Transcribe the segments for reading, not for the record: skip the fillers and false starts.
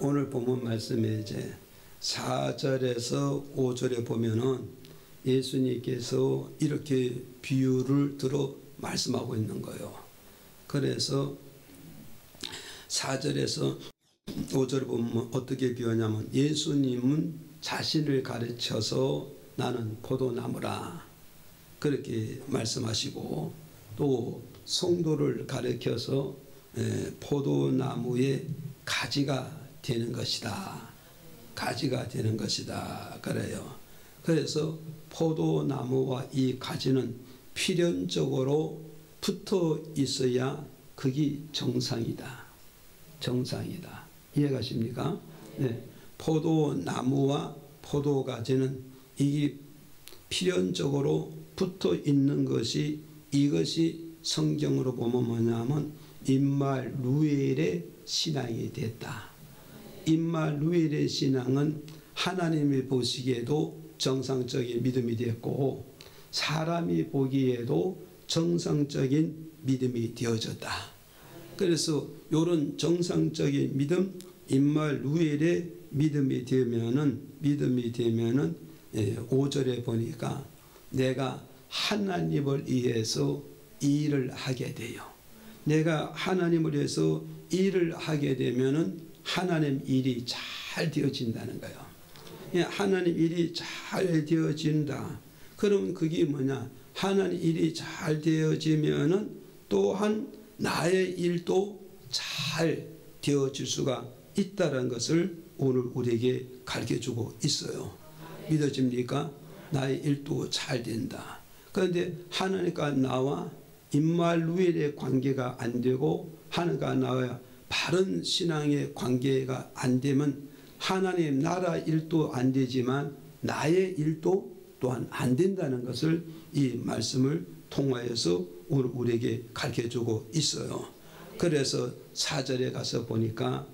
오늘 본문 말씀에 이제 4절에서 5절에 보면은 예수님께서 이렇게 비유를 들어 말씀하고 있는 거예요. 그래서 4절에서 5절에 보면 어떻게 비유하냐면 예수님은 자신을 가르쳐서 나는 포도나무라 그렇게 말씀하시고 또 성도를 가르쳐서 포도나무의 가지가 되는 것이다. 가지가 되는 것이다. 그래요. 그래서 포도나무와 이 가지는 필연적으로 붙어 있어야 그게 정상이다. 정상이다. 이해가십니까? 네. 포도나무와 포도가지는 이게 필연적으로 붙어 있는 것이 이것이 성경으로 보면 뭐냐면 임마누엘의 신앙이 됐다. 임마누엘의 신앙은 하나님이 보시기에도 정상적인 믿음이 됐고 사람이 보기에도 정상적인 믿음이 되어졌다. 그래서 이런 정상적인 믿음, 임마누엘의 믿음이 되면은 5절에 보니까 내가 하나님을 위해서 일을 하게 돼요. 내가 하나님을 위해서 일을 하게 되면은 하나님 일이 잘 되어진다는 거예요. 하나님 일이 잘 되어진다. 그러면 그게 뭐냐? 하나님 일이 잘 되어지면은 또한 나의 일도 잘 되어질 수가 있다는 것을 오늘 우리에게 가르쳐주고 있어요. 믿어집니까? 나의 일도 잘 된다. 그런데 하나님과 나와 임마누엘의 관계가 안 되고 하나님과 나와 바른 신앙의 관계가 안 되면 하나님 나라 일도 안 되지만 나의 일도 또한 안 된다는 것을 이 말씀을 통하여서 오늘 우리에게 가르쳐주고 있어요. 그래서 4절에 가서 보니까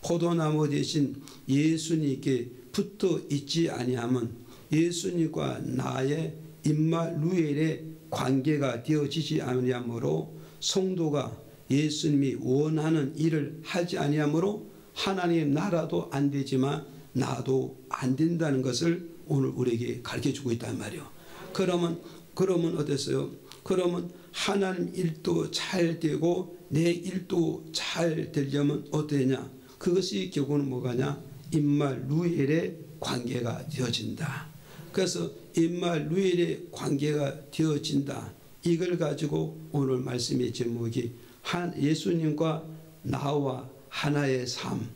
포도나무 대신 예수님께 붙어 있지 아니하면 예수님과 나의 임마누엘의 관계가 되어지지 아니하므로 성도가 예수님이 원하는 일을 하지 아니하므로 하나님 나라도 안 되지만 나도 안 된다는 것을 오늘 우리에게 가르쳐주고 있단 말이에요. 그러면 어땠어요? 그러면 하나님 일도 잘 되고 내 일도 잘 되려면 어떠냐? 그것이 결국은 뭐가냐? 임마누엘의 관계가 되어진다. 그래서 임마누엘의 관계가 되어진다. 이걸 가지고 오늘 말씀의 제목이 예수님과 나와 하나의 삶,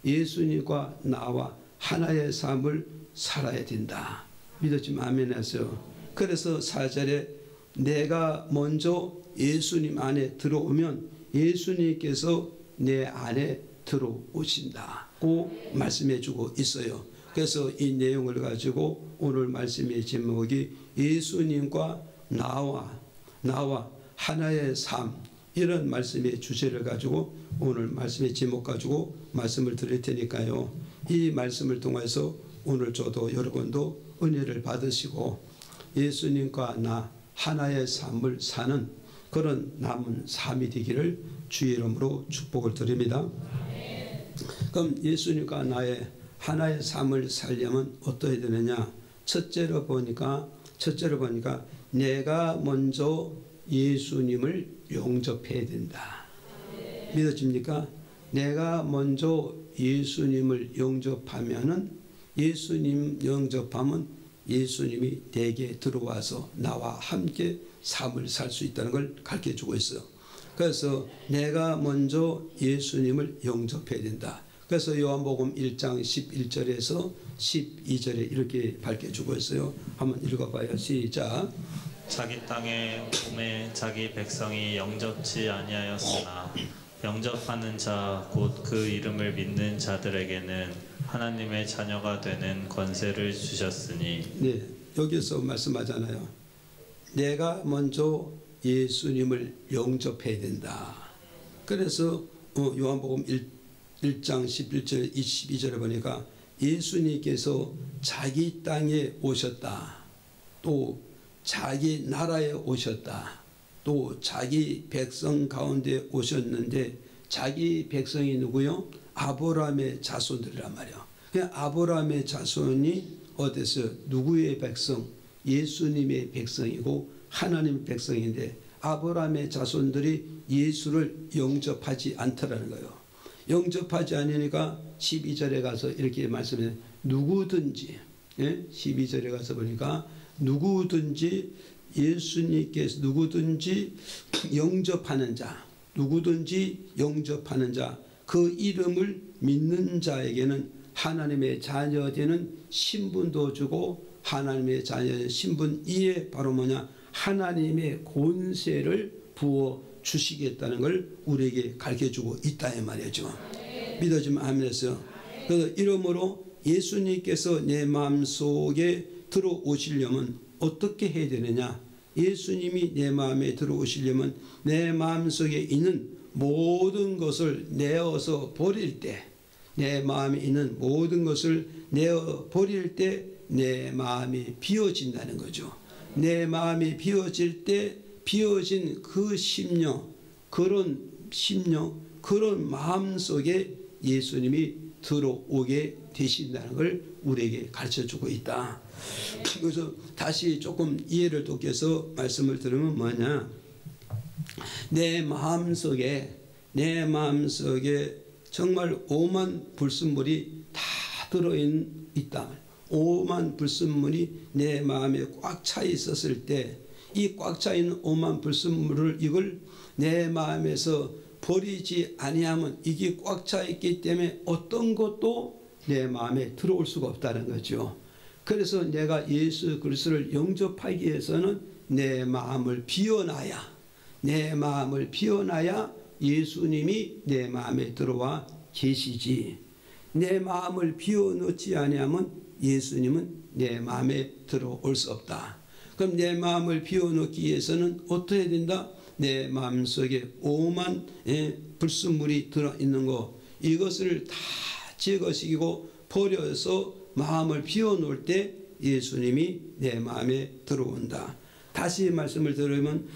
예수님과 나와 하나의 삶을 살아야 된다. 믿었지만 아멘 하세요. 그래서 4절에 내가 먼저 예수님 안에 들어오면 예수님께서 내 안에 들어오신다고 말씀해 주고 있어요. 그래서 이 내용을 가지고 오늘 말씀의 제목이 예수님과 나와 하나의 삶, 이런 말씀의 주제를 가지고 오늘 말씀의 제목 가지고 말씀을 드릴 테니까요. 이 말씀을 통해서 오늘 저도 여러분도 은혜를 받으시고 예수님과 나 하나의 삶을 사는 그런 남은 삶이 되기를 주의 이름으로 축복을 드립니다. 그럼 예수님과 나의 하나의 삶을 살려면 어떠해야 되느냐? 첫째로 보니까 내가 먼저 예수님을 용접해야 된다. 믿어집니까? 내가 먼저 예수님을 영접하면은 예수님 영접하면 예수님이 내게 들어와서 나와 함께 삶을 살 수 있다는 걸 가르쳐주고 있어요. 그래서 내가 먼저 예수님을 영접해야 된다. 그래서 요한복음 1장 11절에서 12절에 이렇게 밝혀주고 있어요. 한번 읽어봐요. 시작. 자기 땅에 오매 자기 백성이 영접치 아니하였으나 영접하는 자 곧 그 이름을 믿는 자들에게는 하나님의 자녀가 되는 권세를 주셨으니. 네, 여기서 말씀하잖아요. 내가 먼저 예수님을 영접해야 된다. 그래서 요한복음 1장 11절 22절에 보니까 예수님께서 자기 땅에 오셨다. 또 자기 나라에 오셨다. 또 자기 백성 가운데 오셨는데 자기 백성이 누구요? 아브라함의 자손들이란 말이야. 아브라함의 자손이 어디서 누구의 백성? 예수님의 백성이고 하나님의 백성인데 아브라함의 자손들이 예수를 영접하지 않더라는 거예요. 영접하지 않으니까 12절에 가서 이렇게 말씀해요. 누구든지 12절에 가서 보니까 누구든지 예수님께서 누구든지 영접하는 자 그 이름을 믿는 자에게는 하나님의 자녀되는 신분도 주고 하나님의 자녀된 신분 이에 바로 뭐냐 하나님의 권세를 부어 주시겠다는 걸 우리에게 가르쳐주고 있다 이 말이죠. 믿어지면 아멘했어요. 그래서 이러므로 예수님께서 내 마음속에 들어오시려면 어떻게 해야 되느냐. 예수님이 내 마음에 들어오시려면 내 마음속에 있는 모든 것을 내어서 버릴 때, 내 마음에 있는 모든 것을 내어 버릴 때 내 마음이 비워진다는 거죠. 내 마음이 비워질 때 비워진 그 심령, 그런 마음 속에 예수님이 들어오게 되신다는 걸 우리에게 가르쳐주고 있다. 그래서 다시 조금 이해를 돕게서 말씀을 들으면 뭐냐, 내 마음속에 정말 오만 불순물이 다 들어있다. 오만 불순물이 내 마음에 꽉 차 있었을 때 이 꽉 차 있는 오만 불순물을 이걸 내 마음에서 버리지 아니하면 이게 꽉 차 있기 때문에 어떤 것도 내 마음에 들어올 수가 없다는 거죠. 그래서 내가 예수 그리스도를 영접하기 위해서는 내 마음을 비워놔야 예수님이 내 마음에 들어와 계시지. 내 마음을 비워놓지 아니하면 예수님은 내 마음에 들어올 수 없다. 그럼 내 마음을 비워놓기 위해서는 어떻게 해야 된다? 내 마음속에 오만 불순물이 들어있는 거 이것을 다 제거시키고 버려서 마음을 비워놓을 때 예수님이 내 마음에 들어온다. 다시 말씀을 들으면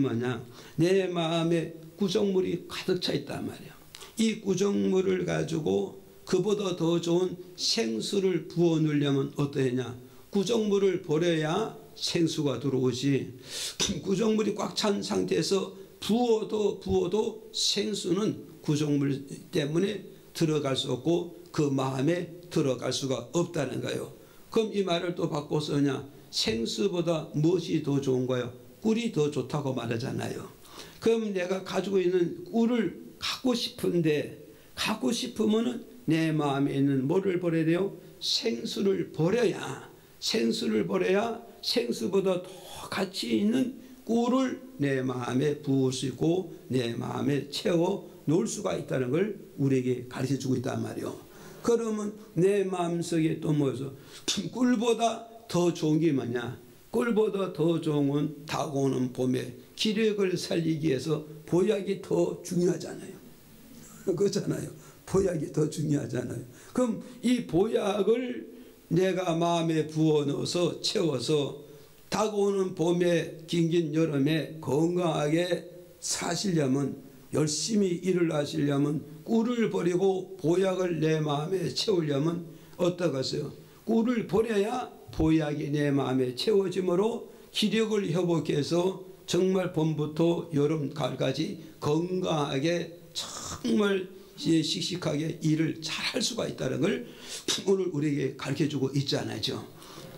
뭐냐, 내 마음에 구정물이 가득 차 있단 말이야. 이 구정물을 가지고 그보다 더 좋은 생수를 부어 넣으려면 어떠하냐, 구정물을 버려야 생수가 들어오지. 구정물이 꽉 찬 상태에서 부어도 생수는 구정물 때문에 들어갈 수 없고 그 마음에 들어갈 수가 없다는 거예요. 그럼 이 말을 또 바꿔서 그냥 생수보다 무엇이 더 좋은 거예요? 꿀이 더 좋다고 말하잖아요. 그럼 내가 가지고 있는 꿀을 갖고 싶으면은 내 마음에 있는 뭐를 버려야 돼요? 생수를 버려야 생수보다 더 가치 있는 꿀을 내 마음에 부을 수 있고 내 마음에 채워 놓을 수가 있다는 걸 우리에게 가르쳐주고 있단 말이에요. 그러면 내 마음속에 또 뭐죠? 꿀보다 더 좋은 게 뭐냐? 꿀보다 더 좋은 건 다가오는 봄에 기력을 살리기 위해서 보약이 더 중요하잖아요. 그렇잖아요. 보약이 더 중요하잖아요. 그럼 이 보약을 내가 마음에 부어 넣어서 채워서 다가오는 봄에 긴긴 여름에 건강하게 사시려면, 열심히 일을 하시려면, 꿀을 버리고 보약을 내 마음에 채우려면 어떠겠어요? 꿀을 버려야 보약이 내 마음에 채워지므로 기력을 회복해서 정말 봄부터 여름 가을까지 건강하게 정말 씩씩하게 일을 잘 할 수가 있다는 걸 오늘 우리에게 가르쳐주고 있잖아요.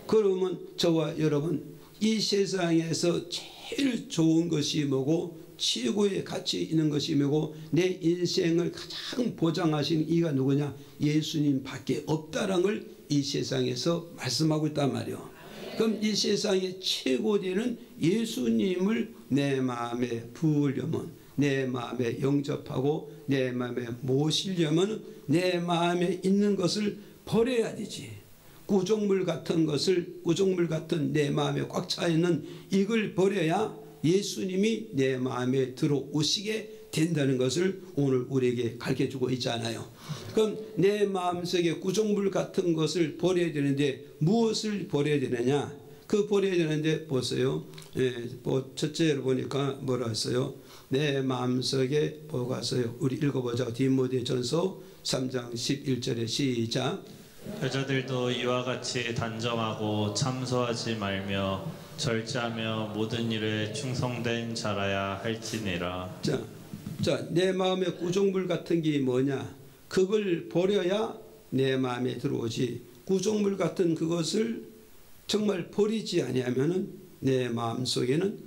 그러면 저와 여러분, 이 세상에서 제일 좋은 것이 뭐고 최고의 가치 있는 것이 뭐고 내 인생을 가장 보장하신 이가 누구냐? 예수님 밖에 없다는 걸 이 세상에서 말씀하고 있단 말이에요. 그럼 이 세상의 최고되는 예수님을 내 마음에 부으려면, 내 마음에 영접하고 내 마음에 모시려면 내 마음에 있는 것을 버려야 되지. 구정물 같은 내 마음에 꽉 차 있는 이걸 버려야 예수님이 내 마음에 들어오시게 된다는 것을 오늘 우리에게 가르쳐주고 있잖아요. 그럼 내 마음속에 구정물 같은 것을 버려야 되는데 무엇을 버려야 되느냐? 그 버려야 되는데 보세요. 첫째로 보니까 뭐라 했어요? 내 마음속에 보가서요. 우리 읽어보자. 디모데전서 3장 11절에 시작. 여자들도 이와 같이 단정하고 참소하지 말며 절제하며 모든 일에 충성된 자라야 할지니라. 자, 내 마음의 구종물 같은 게 뭐냐? 그걸 버려야 내 마음에 들어오지. 구종물 같은 그것을 정말 버리지 아니하면은 내 마음 속에는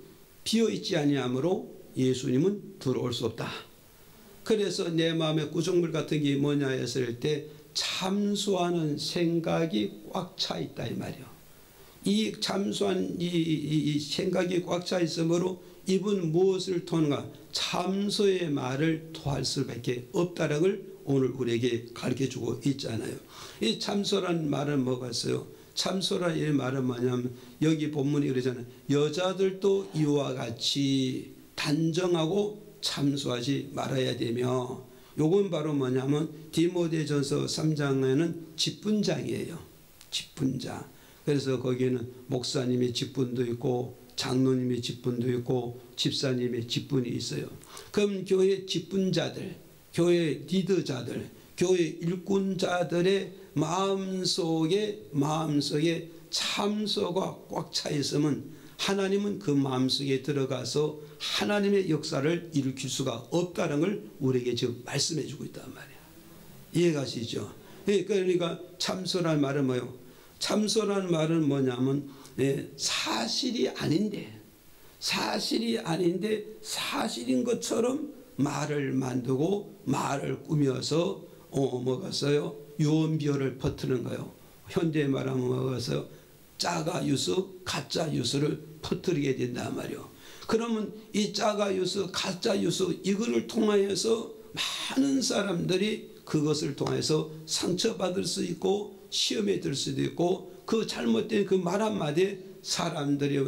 비어 있지 아니하므로 예수님은 들어올 수 없다. 그래서 내 마음의 구종물 같은 게 뭐냐 했을 때 참소하는 생각이 꽉 차 있다 이 말이요. 이 참소한 이 생각이 꽉 차 있으므로 이분 무엇을 통한가? 참소의 말을 토할 수밖에 없다는 걸 오늘 우리에게 가르쳐주고 있잖아요. 이 참소라는 말은 뭐가 있어요? 참소라는 이 말은 뭐냐면 여기 본문이 그러잖아요. 여자들도 이와 같이 단정하고 참소하지 말아야 되며, 요건 바로 뭐냐면 디모데전서 3장에는 직분장이에요. 직분장. 그래서 거기에는 목사님의 직분도 있고 장로님의 직분도 있고 집사님의 직분이 있어요. 그럼 교회 직분자들, 교회 리더자들, 교회 일꾼자들의 마음속에 참소가 꽉 차 있으면 하나님은 그 마음속에 들어가서 하나님의 역사를 일으킬 수가 없다는 걸 우리에게 지금 말씀해 주고 있단 말이에요. 이해가시죠? 그러니까 참소라는 말은 뭐예요? 참소라는 말은 뭐냐면 사실이 아닌데 사실인 것처럼 말을 만들고 말을 꾸며서 뭐겠어요? 유언비어를 퍼뜨리는 거예요. 현대에 말하면 뭐겠어요? 짜가 유수, 가짜 유수를 퍼뜨리게 된단 말이에요. 그러면 이 짜가 유수, 가짜 유수 이거를 통하여서 많은 사람들이 그것을 통해서 상처받을 수 있고 시험에 들 수도 있고 그 잘못된 그 말 한마디에 사람들이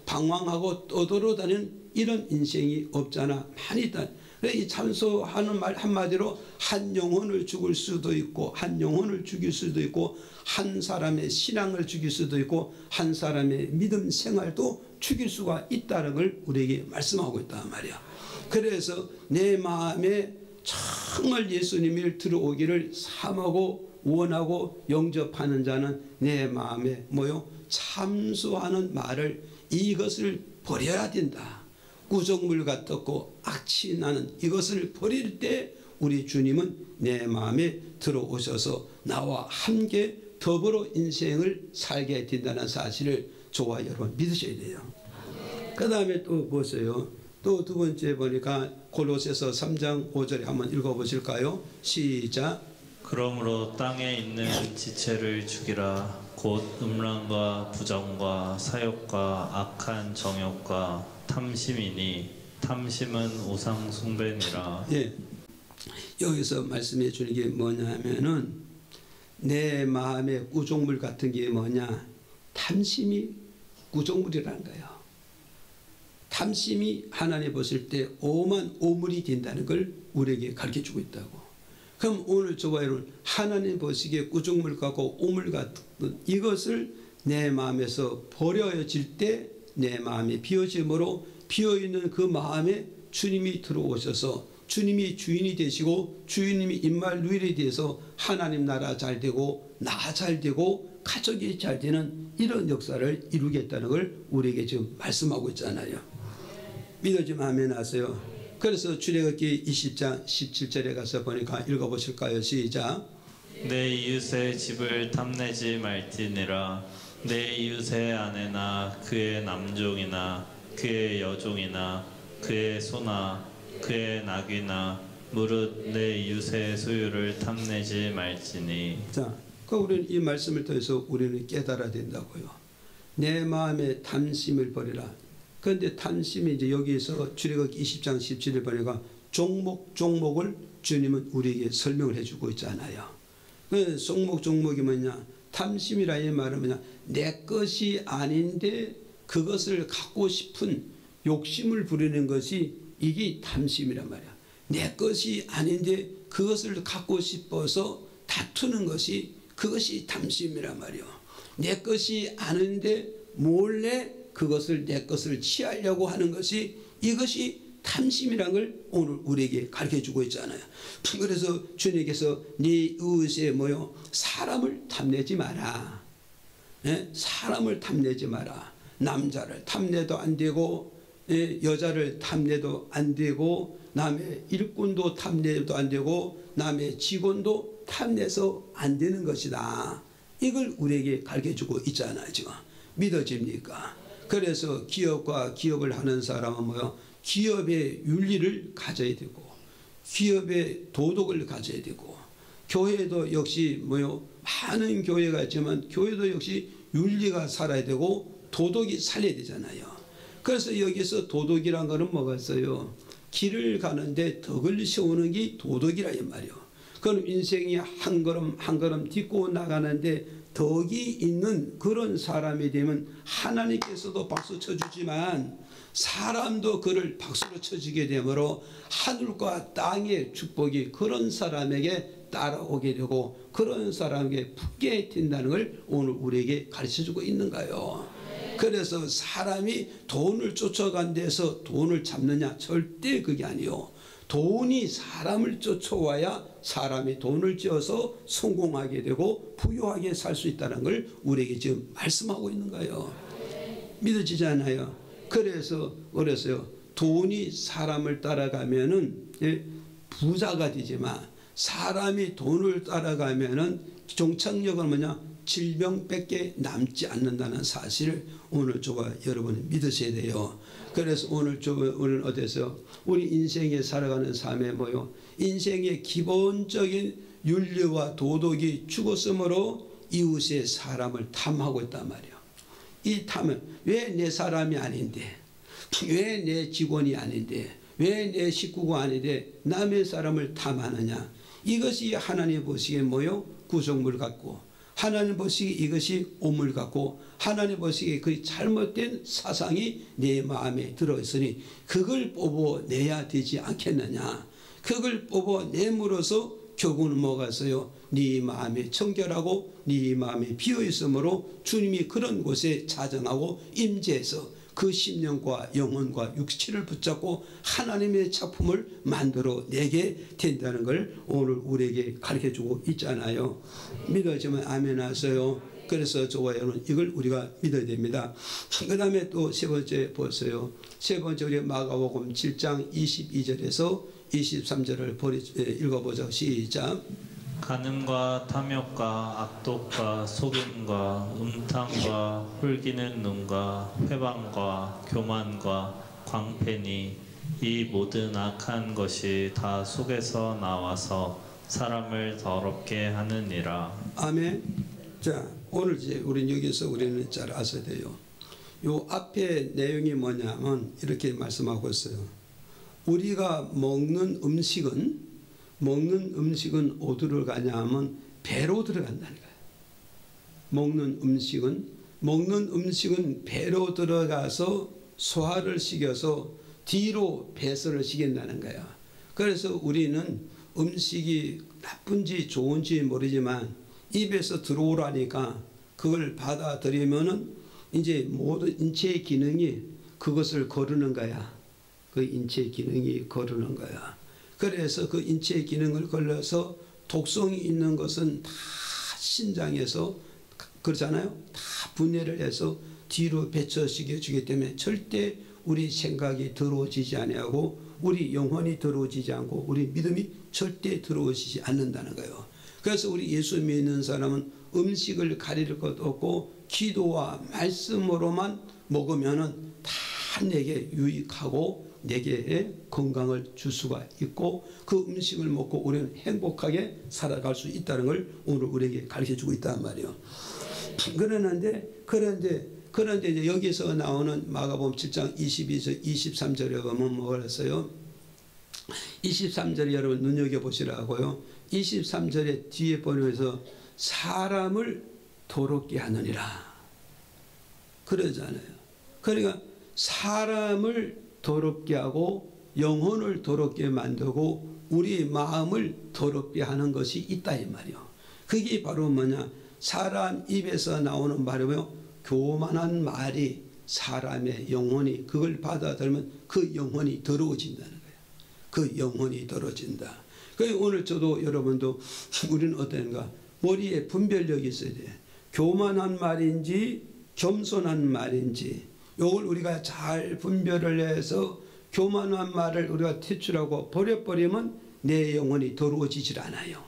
방황하고 떠돌아다니는 이런 인생이 없잖아. 많이 있다. 이 참소하는 말 한마디로 한 영혼을 죽일 수도 있고 한 영혼을 죽일 수도 있고 한 사람의 신앙을 죽일 수도 있고 한 사람의 믿음 생활도 죽일 수가 있다는 걸 우리에게 말씀하고 있단 말이야. 그래서 내 마음에 정말 예수님이 들어오기를 사모하고 원하고 영접하는 자는 내 마음에 참소하는 말을 이것을 버려야 된다. 구정물 같았고 악취 나는 이것을 버릴 때 우리 주님은 내 마음에 들어오셔서 나와 함께 더불어 인생을 살게 된다는 사실을 저와 여러분 믿으셔야 돼요. 그 다음에 또 보세요. 또 두 번째 보니까 골로새서 3장 5절에 한번 읽어보실까요? 시작. 그러므로 땅에 있는 지체를 죽이라. 곧 음란과 부정과 사욕과 악한 정욕과 탐심이니 탐심은 우상 숭배니라. 여기서 말씀해 주는 게 뭐냐 하면은 내 마음의 구종물 같은 게 뭐냐? 탐심이 구종물이라는 거예요. 탐심이 하나님 보실 때 오만 오물이 된다는 걸 우리에게 가르쳐주고 있다고. 그럼 오늘 저와 여러분 하나님 보시기에 구종물 같고 오물 같은 이것을 내 마음에서 버려질 때 내 마음이 비어짐으로 비어있는 그 마음에 주님이 들어오셔서 주님이 주인이 되시고 주님이 인말 누일이 돼서 하나님 나라 잘 되고 나 잘 되고 가족이 잘 되는 이런 역사를 이루겠다는 걸 우리에게 지금 말씀하고 있잖아요. 믿어지면 아멘 하세요. 그래서 출애굽기 20장 17절에 가서 보니까 읽어보실까요? 시작. 내 이웃의 집을 탐내지 말지니라. 내 이웃의 아내나 그의 남종이나 그의 여종이나 그의 소나 그의 낙이나 무릇 내 이웃의 소유를 탐내지 말지니. 자, 우리는 이 말씀을 통해서 우리는 깨달아야 된다고요. 내 마음의 탐심을 버리라. 그런데 탐심이 이제 여기에서 출애굽기 20장 17절 보니까 종목을 주님은 우리에게 설명을 해주고 있잖아요. 그 종목이 뭐냐? 탐심이라는 말은 뭐냐? 내 것이 아닌데 그것을 갖고 싶은 욕심을 부리는 것이 이게 탐심이란 말이야. 내 것이 아닌데 그것을 갖고 싶어서 다투는 것이 그것이 탐심이란 말이야. 내 것이 아닌데 몰래 그것을 내 것을 취하려고 하는 것이, 이것이 탐심이라는 걸 오늘 우리에게 가르쳐주고 있잖아요. 그래서 주님께서 네 이웃에 뭐요? 사람을 탐내지 마라. 사람을 탐내지 마라. 남자를 탐내도 안 되고, 여자를 탐내도 안 되고, 남의 일꾼도 탐내도 안 되고, 남의 직원도 탐내서 안 되는 것이다. 이걸 우리에게 가르쳐주고 있잖아요. 지금 믿어집니까? 그래서 기업과 기업을 하는 사람은 뭐요? 기업의 윤리를 가져야 되고, 기업의 도덕을 가져야 되고, 교회도 역시 뭐요? 많은 교회가 있지만 교회도 역시 윤리가 살아야 되고 도덕이 살아야 되잖아요. 그래서 여기서 도덕이란 거는 뭐가 있어요? 길을 가는데 덕을 세우는 게 도덕이라 이 말이요. 그럼 인생이 한 걸음 한 걸음 딛고 나가는데 덕이 있는 그런 사람이 되면 하나님께서도 박수 쳐주지만 사람도 그를 박수로 쳐주게 되므로 하늘과 땅의 축복이 그런 사람에게 따라오게 되고 그런 사람에게 붙게 된다는 걸 오늘 우리에게 가르쳐주고 있는가요? 그래서 사람이 돈을 쫓아간 데서 돈을 잡느냐? 절대 그게 아니요. 돈이 사람을 쫓아와야 사람이 돈을 쥐어서 성공하게 되고 부유하게 살 수 있다는 걸 우리에게 지금 말씀하고 있는 거예요. 믿어지지 않아요? 그래서 돈이 사람을 따라가면은 부자가 되지만 사람이 돈을 따라가면은 종착역은 뭐냐? 질병밖에 남지 않는다는 사실을 오늘 저와 여러분이 믿으셔야 돼요. 그래서 오늘 어디서 우리 인생에 살아가는 삶에 뭐요? 인생의 기본적인 윤리와 도덕이 죽었으므로 이웃의 사람을 탐하고 있단 말이에요. 이 탐은 왜 내 사람이 아닌데, 왜 내 직원이 아닌데, 왜 내 식구가 아닌데 남의 사람을 탐하느냐? 이것이 하나님 보시기에 뭐요? 구속물 같고, 하나님 보시기에 이것이 오물 같고, 하나님 보시기에 그 잘못된 사상이 내 마음에 들어있으니 그걸 뽑아내야 되지 않겠느냐? 그걸 뽑아내므로써 결국은 뭐가 있어요? 네 마음이 청결하고 네 마음이 비어있으므로 주님이 그런 곳에 자정하고 임재해서 그 심령과 영혼과 육체를 붙잡고 하나님의 작품을 만들어 내게 된다는 걸 오늘 우리에게 가르쳐주고 있잖아요. 믿어지면 아멘 하세요. 그래서 저와 여러분 이걸 우리가 믿어야 됩니다. 그 다음에 또 세 번째 보세요. 세 번째 우리 마가복음 7장 22절에서 23절을 읽어보죠. 시작. 간음과 탐욕과 악독과 속임과 음탕과 홀기는 눈과 회방과 교만과 광패니 이 모든 악한 것이 다 속에서 나와서 사람을 더럽게 하느니라. 아멘. 자, 오늘 이제 우리는 여기서 우리는 잘 아셔야 돼요. 요 앞에 내용이 뭐냐면 이렇게 말씀하고 있어요. 우리가 먹는 음식은 어디로 가냐 하면 배로 들어간다는 거예요. 먹는 음식은 배로 들어가서 소화를 시켜서 뒤로 배설을 시킨다는 거예요. 그래서 우리는 음식이 나쁜지 좋은지 모르지만 입에서 들어오라니까 그걸 받아들이면은 이제 모든 인체의 기능이 그것을 거르는 거야. 그 인체의 기능이 거르는 거야. 그래서 그 인체의 기능을 걸러서 독성이 있는 것은 다 신장에서 그렇잖아요. 다 분해를 해서 뒤로 배처시켜 주기 때문에 절대 우리 생각이 들어오지지 아니하고 우리 영혼이 들어오지지 않고 우리 믿음이 절대 들어오지 않는다는 거예요. 그래서 우리 예수 믿는 사람은 음식을 가릴 것 없고 기도와 말씀으로만 먹으면은 다 내게 유익하고 내게 건강을 줄 수가 있고 그 음식을 먹고 우리는 행복하게 살아갈 수 있다는 걸 오늘 우리에게 가르쳐주고 있단 말이에요. 그런데 이제 여기서 나오는 마가복음 7장 22절 23절에 보면 뭐가 했어요? 23절에 여러분 눈여겨보시라고요. 23절에 뒤에 보면서 사람을 더럽게 하느니라 그러잖아요. 그러니까 사람을 더럽게 하고 영혼을 더럽게 만들고 우리 마음을 더럽게 하는 것이 있다 이 말이요. 그게 바로 뭐냐? 사람 입에서 나오는 말이요. 교만한 말이 사람의 영혼이 그걸 받아들면 그 영혼이 더러워진다는 거예요. 그 영혼이 더러워진다. 그래서 오늘 저도 여러분도 우리는 어떤가 머리에 분별력이 있어야 돼요. 교만한 말인지 겸손한 말인지 이걸 우리가 잘 분별을 해서 교만한 말을 우리가 퇴출하고 버려버리면 내 영혼이 더러워지질 않아요.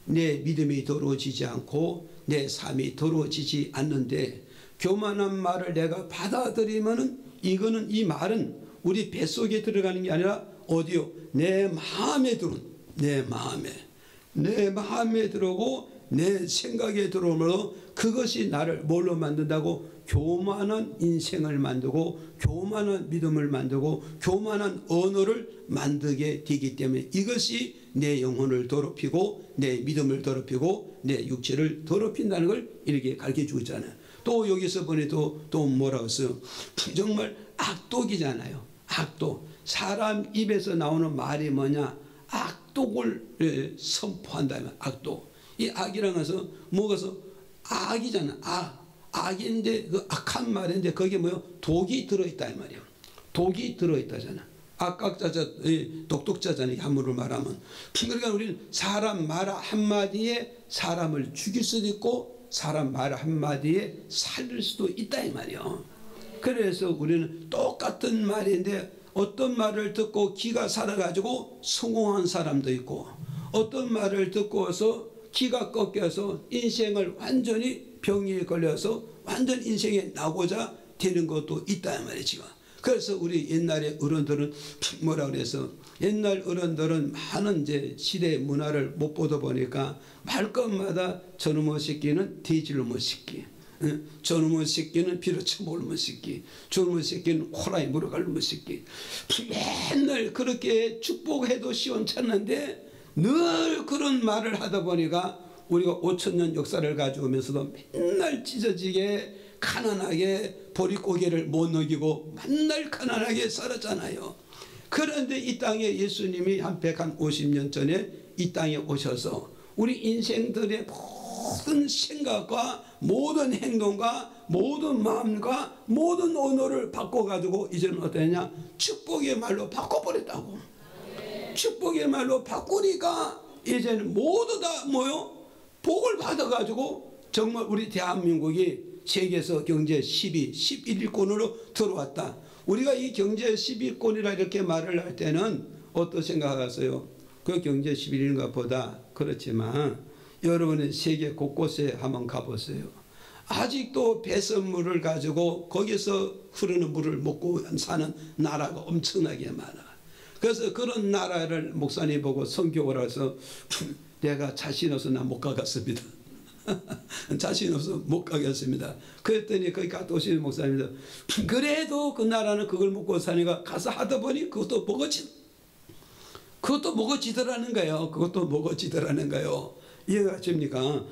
내 믿음이 더러워지지 않고 내 삶이 더러워지지 않는데 교만한 말을 내가 받아들이면은 이거는 이 말은 우리 뱃속에 들어가는 게 아니라 어디요? 내 마음에 들어온 내 마음에 들어오고 내 생각에 들어오므로 그것이 나를 뭘로 만든다고? 교만한 인생을 만들고 교만한 믿음을 만들고 교만한 언어를 만들게 되기 때문에 이것이 내 영혼을 더럽히고 내 믿음을 더럽히고 내 육체를 더럽힌다는 걸 이렇게 가르쳐주고 있잖아요. 또 여기서 보니 또 뭐라고 써요? 정말 악독이잖아요. 악독. 사람 입에서 나오는 말이 뭐냐? 악독을 선포한다면 악독. 이 악이라는 것은 뭐가서 악이잖아. 악인데 그 악한 말인데 거기에 뭐요? 독이 들어있다 이 말이에요. 독이 들어있다잖아. 악각자자, 독독자잖아요. 한문으로 말하면. 그러니까 우리는 사람 말 한마디에 사람을 죽일 수도 있고 사람 말 한마디에 살릴 수도 있다 이 말이에요. 그래서 우리는 똑같은 말인데 어떤 말을 듣고 기가 살아가지고 성공한 사람도 있고 어떤 말을 듣고서 기가 꺾여서 인생을 완전히 병에 걸려서 완전 인생에 나고자 되는 것도 있다 말이지. 그래서 우리 옛날에 어른들은 뭐라 그래서 옛날 어른들은 많은 이제 시대 문화를 못 보다 보니까 말끝마다 저놈의 새끼는 돼지놈의 새끼, 저놈의 새끼는 비로치 모르는 새끼, 저놈의 새끼는 호랑이 물어갈 새끼. 맨날 그렇게 축복해도 시원찮는데 늘 그런 말을 하다 보니까 우리가 5,000년 역사를 가져오면서도 맨날 찢어지게 가난하게 보릿고개를 못 넘기고 맨날 가난하게 살았잖아요. 그런데 이 땅에 예수님이 한 150년 전에 이 땅에 오셔서 우리 인생들의 모든 생각과 모든 행동과 모든 마음과 모든 언어를 바꿔가지고 이제는 어떠냐? 축복의 말로 바꿔버렸다고. 축복의 말로 바꾸니까 이제는 모두 다 뭐요? 복을 받아가지고 정말 우리 대한민국이 세계에서 경제 10위, 11위권으로 들어왔다. 우리가 이 경제 10위권이라 이렇게 말을 할 때는 어떤 생각하세요? 그 경제 11위인가 보다 그렇지만 여러분은 세계 곳곳에 한번 가보세요. 아직도 배설물을 가지고 거기서 흐르는 물을 먹고 사는 나라가 엄청나게 많아. 그래서 그런 나라를 목사님 보고 선교를 해서 내가 자신 없어 나 못 가겠습니다. 자신 없어 못 가겠습니다. 그랬더니 거기 갔다 오시는 목사님들 그래도 그 나라는 그걸 먹고 사니까 가서 하다 보니 그것도 먹어지더라는 거예요. 그것도 먹어지더라는 거예요. 이해가 됩니까?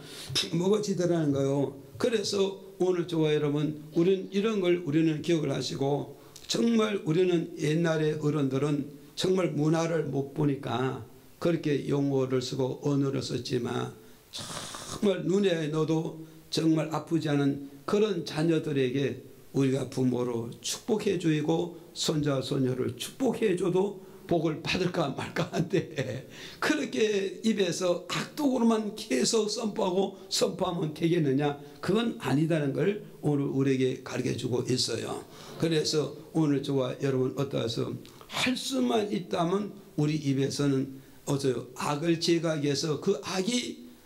먹어지더라는 거예요. 그래서 오늘 저와 여러분 우리는 이런 걸 우리는 기억을 하시고 정말 우리는 옛날의 어른들은 정말 문화를 못 보니까 그렇게 용어를 쓰고 언어를 썼지만 정말 눈에 넣어도 정말 아프지 않은 그런 자녀들에게 우리가 부모로 축복해 주고 손자 손녀를 축복해 줘도 복을 받을까 말까 한데 그렇게 입에서 악독으로만 계속 선포하면 되겠느냐? 그건 아니다는 걸 오늘 우리에게 가르쳐주고 있어요. 그래서 오늘 저와 여러분 어떠해서 할 수만 있다면 우리 입에서는 악을 제거해서 그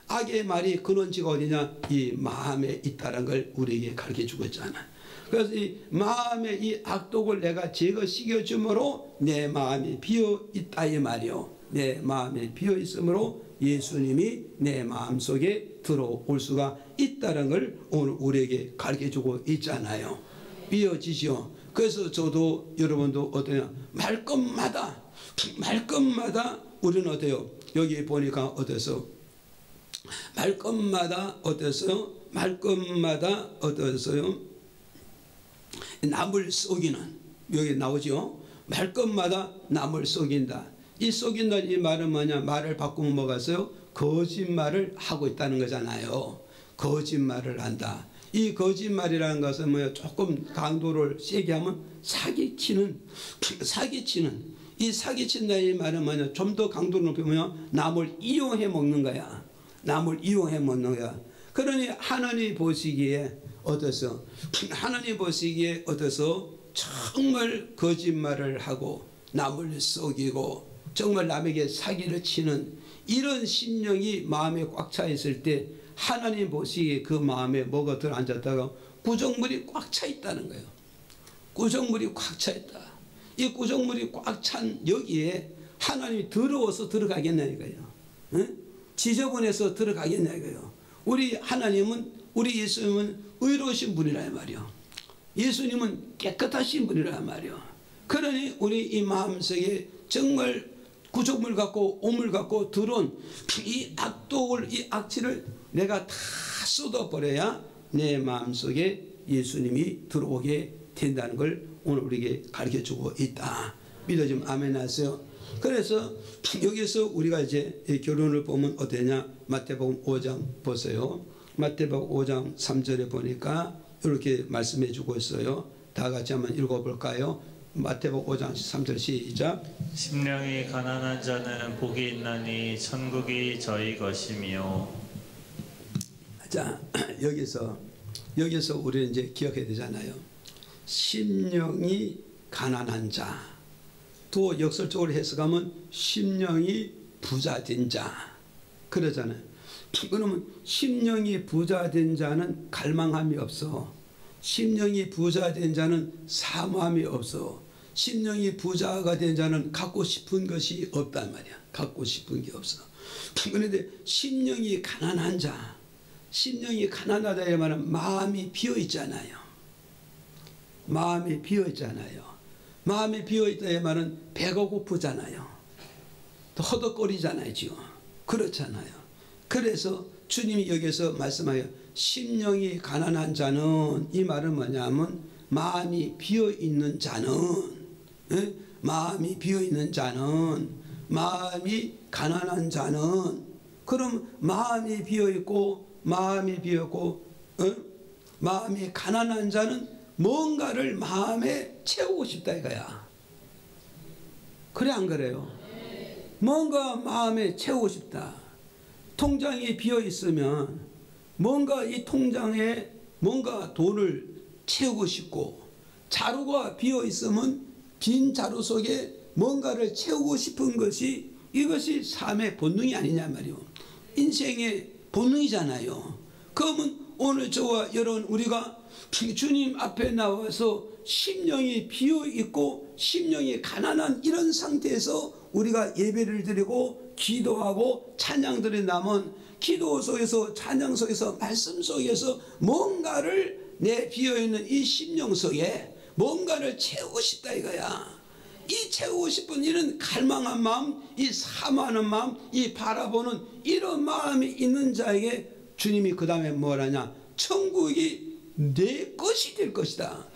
악의 말이 근원지가 어디냐? 이 마음에 있다는 걸 우리에게 가르쳐주고 있잖아요. 그래서 이 마음의 이 악독을 내가 제거시켜 주므로 내 마음이 비어 있다 이 말이요. 내 마음이 비어 있으므로 예수님이 내 마음속에 들어올 수가 있다는 걸 오늘 우리에게 가르쳐주고 있잖아요. 비어지죠. 그래서 저도 여러분도 어떠냐? 말끝마다 우리는 어때요? 여기 보니까 어때서 말끝마다 어때서요? 남을 속이는 여기 나오죠. 말끝마다 남을 속인다. 이 속인다는 이 말은 뭐냐? 말을 바꾸면 뭐가 있어요? 거짓말을 하고 있다는 거잖아요. 거짓말을 한다. 이 거짓말이라는 것은 뭐야? 조금 강도를 세게 하면 사기치는 이 사기친다 이 말은 뭐냐? 좀 더 강도를 높이면 남을 이용해 먹는 거야. 남을 이용해 먹는 거야. 그러니 하나님 보시기에 어떠서 정말 거짓말을 하고 남을 속이고 정말 남에게 사기를 치는 이런 심령이 마음에 꽉 차 있을 때 하나님 보시기에 그 마음에 뭐가 들어앉았다가 구정물이 꽉 차 있다는 거예요. 구정물이 꽉 차 있다. 이 구정물이 꽉 찬 여기에 하나님이 더러워서 들어가겠냐 이거예요. 응? 지저분해서 들어가겠냐 이거예요. 우리 하나님은, 우리 예수님은 의로우신 분이라 말이요. 예수님은 깨끗하신 분이라 말이요. 그러니 우리 이 마음속에 정말 구정물 갖고 오물 갖고 들어온 이 악독을, 이 악취를 내가 다 쏟아버려야 내 마음속에 예수님이 들어오게 된다는 걸 오늘 우리에게 가르쳐주고 있다. 믿어지면 아멘 하세요. 그래서 여기서 우리가 이제 결론을 보면 어떠냐? 마태복음 5장 보세요. 마태복음 5장 3절에 보니까 이렇게 말씀해 주고 있어요. 다 같이 한번 읽어볼까요? 마태복음 5장 3절 시작. 심령이 가난한 자는 복이 있나니 천국이 저희 것이며. 자, 여기서 우리는 이제 기억해야 되잖아요. 심령이 가난한 자. 또 역설적으로 해석하면 심령이 부자된 자 그러잖아요. 그러면 심령이 부자된 자는 갈망함이 없어. 심령이 부자된 자는 사모함이 없어. 심령이 부자가 된 자는 갖고 싶은 것이 없단 말이야. 갖고 싶은 게 없어. 그런데 심령이 가난한 자, 심령이 가난하다의 말은 마음이 비어 있잖아요. 마음이 비어 있잖아요. 마음이 비어있다의 말은 배가 고프잖아요. 허덕거리잖아요. 지금 그렇잖아요. 그래서 주님이 여기서 말씀하여 심령이 가난한 자는, 이 말은 뭐냐면 마음이 비어있는 자는, 마음이 비어있는 자는, 마음이 가난한 자는, 그럼 마음이 비어있고 마음이 가난한 자는 뭔가를 마음에 채우고 싶다 이거야. 그래 안 그래요? 뭔가 마음에 채우고 싶다. 통장이 비어 있으면 뭔가 이 통장에 뭔가 돈을 채우고 싶고, 자루가 비어 있으면 빈 자루 속에 뭔가를 채우고 싶은 것이, 이것이 삶의 본능이 아니냐 말이요. 인생의 본능이잖아요. 그러면 오늘 저와 여러분 우리가 주님 앞에 나와서 심령이 비어있고 심령이 가난한 이런 상태에서 우리가 예배를 드리고 기도하고 찬양들이 남은 기도 속에서, 찬양 속에서, 말씀 속에서 뭔가를 내 비어있는 이 심령 속에 뭔가를 채우고 싶다 이거야. 이 채우고 싶은 이런 갈망한 마음, 이 사모하는 마음, 이 바라보는 이런 마음이 있는 자에게 주님이 그 다음에 뭐라냐? 천국이 내 것이 될 것이다.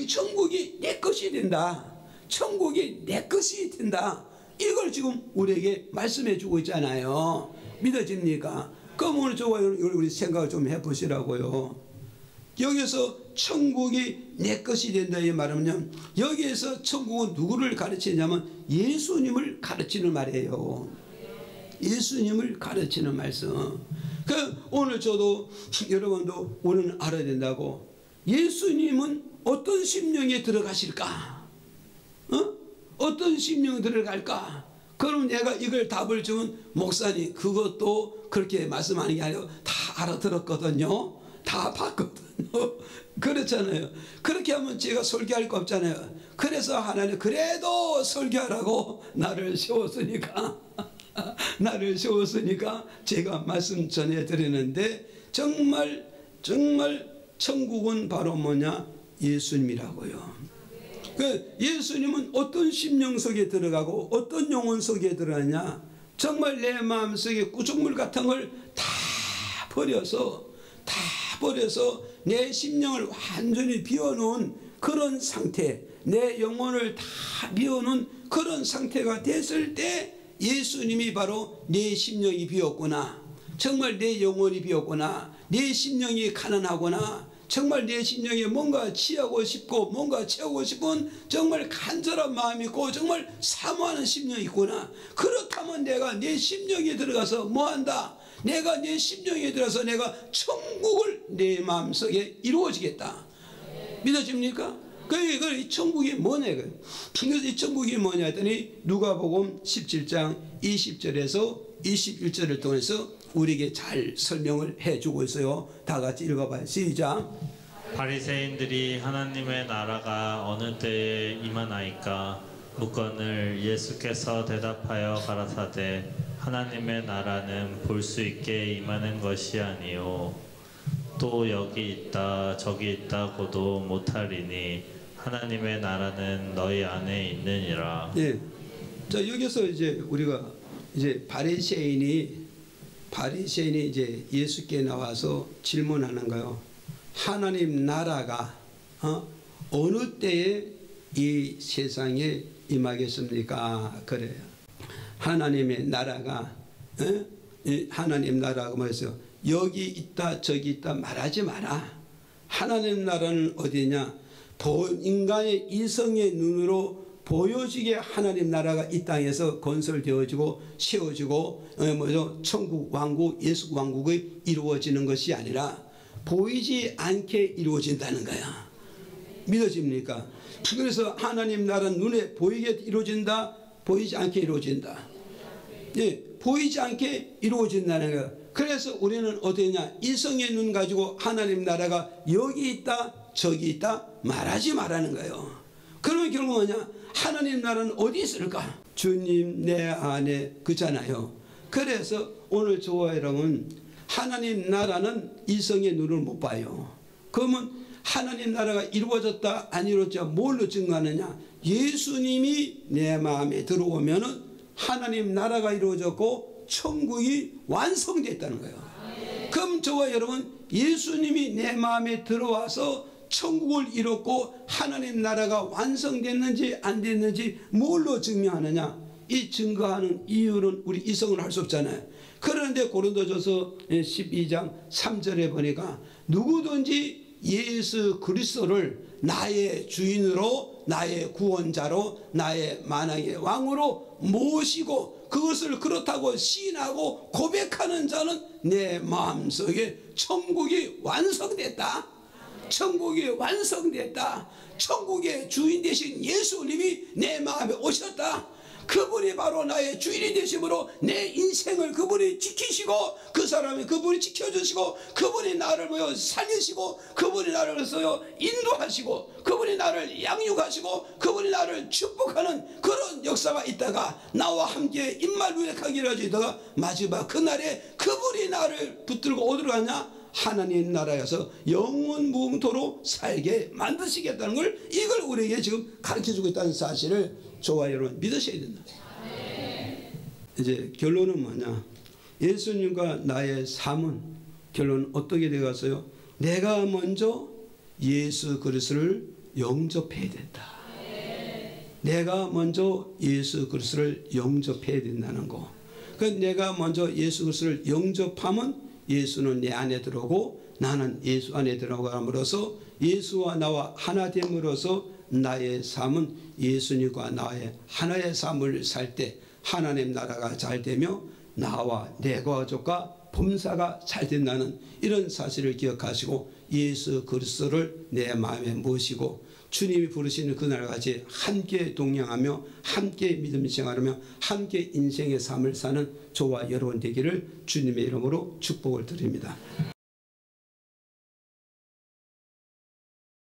천국이 내 것이 된다. 천국이 내 것이 된다. 이걸 지금 우리에게 말씀해 주고 있잖아요. 믿어집니까? 그럼 오늘 저와 우리 생각을 좀 해보시라고요. 여기서 천국이 내 것이 된다 이 말은요, 여기에서 천국은 누구를 가르치냐면 예수님을 가르치는 말이에요. 예수님을 가르치는 말씀. 오늘 저도 여러분도 오늘 알아야 된다고. 예수님은 어떤 심령에 들어가실까? 어떤 심령에 들어갈까? 그럼 내가 이걸 답을 주면 목사님 그것도 그렇게 말씀하는 게 아니고 다 알아들었거든요. 다 봤거든요. 그렇잖아요. 그렇게 하면 제가 설교할 거 없잖아요. 그래서 하나님 그래도 설교하라고 나를 세웠으니까 제가 말씀 전해드리는데, 정말 천국은 바로 뭐냐? 예수님이라고요. 예수님은 어떤 심령 속에 들어가고 어떤 영혼 속에 들어가냐? 정말 내 마음속에 구정물 같은 걸 다 버려서 내 심령을 완전히 비워놓은 그런 상태, 내 영혼을 다 비워놓은 그런 상태가 됐을 때 예수님이 바로 내 심령이 비었구나, 정말 내 영혼이 비었구나, 내 심령이 가난하구나, 정말 내 심령에 뭔가 취하고 싶고 뭔가 채우고 싶은 정말 간절한 마음이 있고 정말 사모하는 심령이 있구나. 그렇다면 내가 내 심령에 들어가서 뭐한다? 내가 내 심령에 들어서 내가 천국을 내 마음속에 이루어지겠다. 믿어집니까? 그 천국이 뭐냐? 그래서 이 천국이 뭐냐 했더니 누가복음 17장 20절에서 21절을 통해서 우리에게 잘 설명을 해주고 있어요. 다 같이 읽어봐요. 시작. 바리새인들이 하나님의 나라가 어느 때에 임하나이까 묻거늘 예수께서 대답하여 가라사대 하나님의 나라는 볼 수 있게 임하는 것이 아니요 또 여기 있다 저기 있다고도 못하리니 하나님의 나라는 너희 안에 있느니라. 예. 자, 여기서 이제 우리가 이제 바리새인이 이제 예수께 나와서 질문하는 거예요. 하나님 나라가 어느 때에 이 세상에 임하겠습니까? 그래요. 하나님의 나라가 하나님 나라가 뭐였어요? 여기 있다 저기 있다 말하지 마라. 하나님 나라는 어디냐? 인간의 이성의 눈으로 보여지게 하나님 나라가 이 땅에서 건설되어지고 세워지고 천국 왕국 예수 왕국이 이루어지는 것이 아니라 보이지 않게 이루어진다는 거야. 믿어집니까? 그래서 하나님 나라는 눈에 보이게 이루어진다, 보이지 않게 이루어진다. 예, 보이지 않게 이루어진다는 거야. 그래서 우리는 어디냐? 이성의 눈 가지고 하나님 나라가 여기 있다 저기 있다 말하지 말라는 거예요. 그러면 결국 뭐냐? 하나님 나라는 어디 있을까? 주님 내 안에 그잖아요. 그래서 오늘 저와 여러분 하나님 나라는 이성의 눈을 못 봐요. 그러면 하나님 나라가 이루어졌다 안 이루어졌다 뭘로 증거하느냐? 예수님이 내 마음에 들어오면은 하나님 나라가 이루어졌고 천국이 완성됐다는 거예요. 그럼 저와 여러분 예수님이 내 마음에 들어와서 천국을 이뤘고 하나님 나라가 완성됐는지 안 됐는지 뭘로 증명하느냐? 이 증거하는 이유는 우리 이성을 할 수 없잖아요. 그런데 고린도전서 12장 3절에 보니까 누구든지 예수 그리스도를 나의 주인으로 나의 구원자로 나의 만왕의 왕으로 모시고 그것을 그렇다고 시인하고 고백하는 자는 내 마음속에 천국이 완성됐다. 천국이 완성됐다. 천국의 주인 되신 예수님이 내 마음에 오셨다. 그분이 바로 나의 주인이 되심으로 내 인생을 그분이 지키시고 그 사람이 그분이 지켜주시고 그분이 나를 살리시고 그분이 나를 인도하시고 그분이 나를 양육하시고 그분이 나를 축복하는 그런 역사가 있다가 나와 함께 임말루액하기를 하시다가 마지막 그날에 그분이 나를 붙들고 어디로 가냐? 하나님 나라에서 영원 무궁토록 살게 만드시겠다는 걸 이걸 우리에게 지금 가르쳐주고 있다는 사실을 저와 여러분 믿으셔야 된다. 이제 결론은 뭐냐? 예수님과 나의 삶은 결론은 어떻게 되었어요? 내가 먼저 예수 그리스도를 영접해야 된다. 내가 먼저 예수 그리스도를 영접해야 된다는 거. 그 내가 먼저 예수 그리스도를 영접하면 예수는 내 안에 들어오고 나는 예수 안에 들어감으로써 예수와 나와 하나 됨으로써 나의 삶은 예수님과 나의 하나의 삶을 살 때 하나님 나라가 잘 되며 나와 내 가족과 범사가 잘 된다는 이런 사실을 기억하시고 예수 그리스도를 내 마음에 모시고 주님이 부르시는 그날까지 함께 동행하며 함께 믿음 생활하며 함께 인생의 삶을 사는 저와 여러분 되기를 주님의 이름으로 축복을 드립니다.